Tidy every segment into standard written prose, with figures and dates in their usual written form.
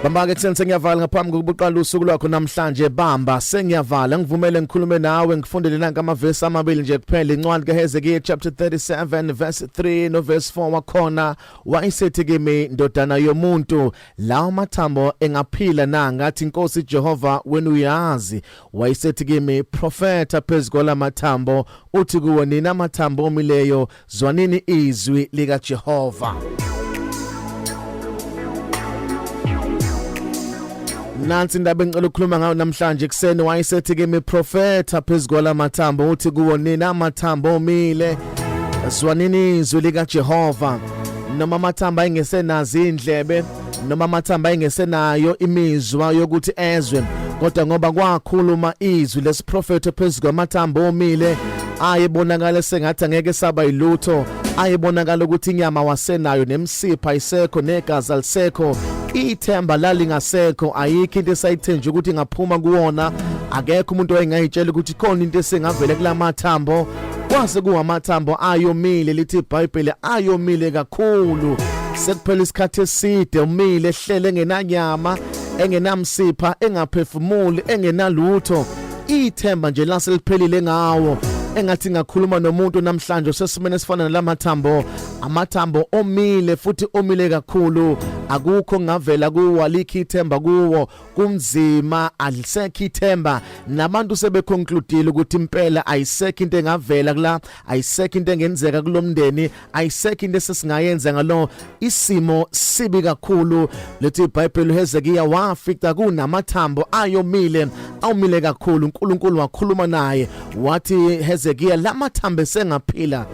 Bamba-ke kuseni sengiyavala ngaphambi kokuqala usuku lwakho namhlanje bamba sengiyavala ngivumele ngikhulume nawe ngifundele nanka amavesi amabili nje kuphela incwadi kaHezekiya chapter 37 verse 3 no verse 4 wakhona wayesethi kimi ndodana yomuntu lawo mathambo engaphila na ngathi inkosi Jehova wena uyazi wayesethi kimi profeta phezulu amathambo uthi kuwe nina amathambo omileyo zwanini izwi lika Jehova. Nansi indaba engicela ukukhuluma ngayo namhlanje ekseni wayesethi kimi profeta phezulu amathambo uthi kuwo nina amathambo omile zwanini izwi lika Jehova. Noma amathambo ayingesenazi indlebe noma amathambo ayingesenayo imizwa yokuthi ezwe kodwa ngoba kwakhuluma izwi lesiprofeta phezulu amathambo omile ayibonakala sengathi angeke saba yilutho ayibonakala ukuthi inyama wasenayo nemsipha isekho negazi alisekho ithemba lalingasekho ayikho into esayithenje ukuthi ngaphuma kuwona akekho umuntu oyengayitshela ukuthi khona into esengavele kulamathambo kwase kuwamathambo ayomile lithi iBhayibheli ayomile kakhulu sekuphela isikhathi eside umile ehlele engenanyama engenamsipha engaphefumuli engenalutho ithemba nje laseliphelile ngawo engathi ngakhuluma nomuntu namhlanje sesimene esifana nalamathambo amathambo omile futhi omile kakhulu akukho ngavela kuwo alikho ithemba kuwo kumzima alisekho ithemba nabantu sebeconcludeile ukuthi impela ayisekho into engavela kula ayisekho into engenzeka kulomndeni ayisekho into esesingayenza ngalo isimo sibi kakhulu lethi iBhayibheli Hezekiya wafika kunamathambo ayomile awumile kakhulu uNkulunkulu wakhuluma naye wathi Hezekiya lamathambo sengaphila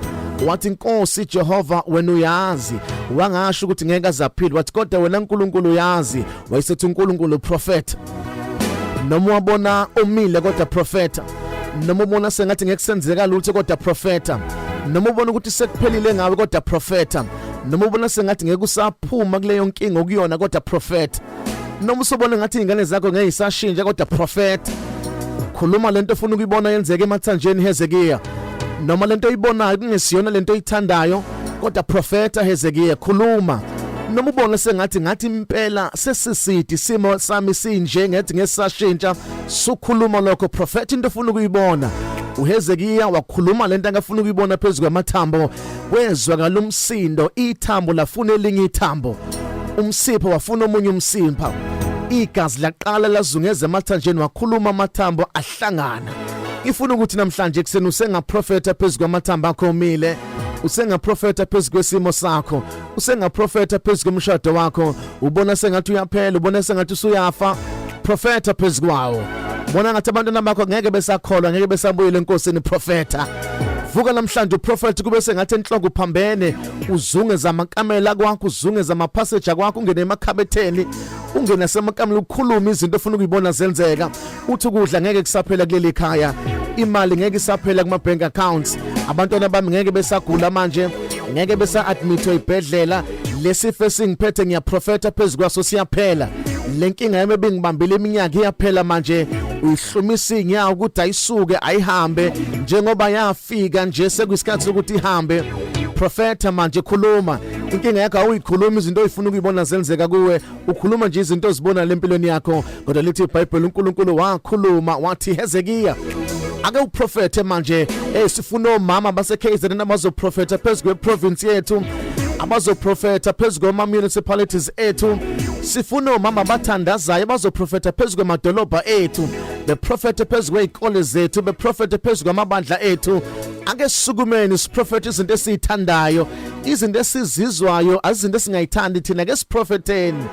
wathi inkosi Jehova wena uyazi wangasho ukuthi ngeke azaphila wathi kodwa wena uNkulunkulu uyazi wayesethi uNkulunkulu prophet noma wabona omile kodwa profeta noma ubona sengathi ngeke senzeka lutho kodwa profeta noma ubona ukuthi sekuphelile ngawe kodwa profeta noma ubona sengathi ngeke usaphuma kuleyo nkinga okuyona kodwa profeta noma usubona ngathi ingane zakho ngeke isashintsha kodwa profeta khuluma lento ofuna ukuyibona yenzeke emathanjeni Hezekiya noma lento oyibonayo kungesiyona lento oyithandayo kodwa profeta Hezekiya khuluma noma ubone sengathi impela sesisidi simo sami sinje ngethi ngesashintsha sukhuluma lokho profeta into ofuna ukuyibona uHezekiya wakhuluma lento angafuna ukuyibona phezulu kwamathambo wezwa kalumsindo ithambo lafuna elinye ithambo umsipho wafuna omunye umsipha igazi laqala lazungeza emathanjeni wakhuluma amathambo ahlangana. Ifuna ukuthi namhlanje kuseni usengaprofeta phezulu kwamathambo akho omile usengaprofeta phezulu kwesimo sakho usengaprofeta phezulu komshado wakho ubona sengathi uyaphela ubona sengathi usuyafa profeta phezulu kwawo bona ngathi abantu nabakho ngeke besakholwa ngeke besabuyela enkosini profeta vuka namhlanje uprofeti kube sengathi enhloko uphambene uzungeza amakamela kwakho uzungeza amapassage akho ungene emakhabetheni ungena semakamela ukukhuluma izinto ofuna ukuyibona zenzeka uthi ukudla ngeke kusaphela kuleli khaya imali ngeke isaphela kuma bank accounts abantwana bami ngeke besagula manje ngeke besa-admit ey'bhedlela lesifo esingiphethe ngiyaprofeta phezulu kwaso siyaphela lenkinga yami ebengibambile iminyaka iyaphela manje uyihlumisa inyawo ukuthi ayisuke ayihambe njengoba yafika nje sekuyisikhathi sokuthi ihambe profeta manje khuluma inkinga yakho awuyikhuluma izinto oyifuna ukuyibona zenzeka kuwe ukhuluma nje izinto ozibona lempilweni yakho kodwa lithi iBhayibheli uNkulunkulu wakhuluma wathi Hezekiya ake uprofete manje sifuna omama baseKZN abazoprofeta phezulu kweprovince yethu abazoprofeta phezulu kwama-municipalities ethu sifuna omama bathandazayo bazoprofeta phezulu kwamadolobha ethu beprofete phezulu kwey'kole zethu beprofete phezulu kwamabandla ethu ake sisukumeni siprofete izinto esiyithandayo izinto esizizwayo azizinto esingayithandi thina ke siprofeteni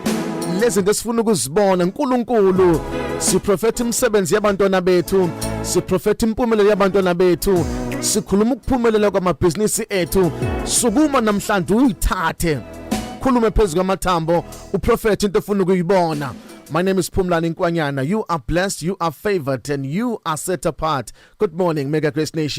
lezinto esifuna ukuzibona uNkulunkulu siprofeta imisebenzi yabantwana bethu siprofeta impumelelo yabantwana bethu sikhuluma ukuphumelela kwamabhizinisi ethu sukuma namhlanje uyithathe khulume phezulu kwamathambo uprofeta into ofuna ukuyibona. My name is Phumlani Nkwanyana. You are blessed, you are favored and you are set apart. Good morning Mega Grace Nation.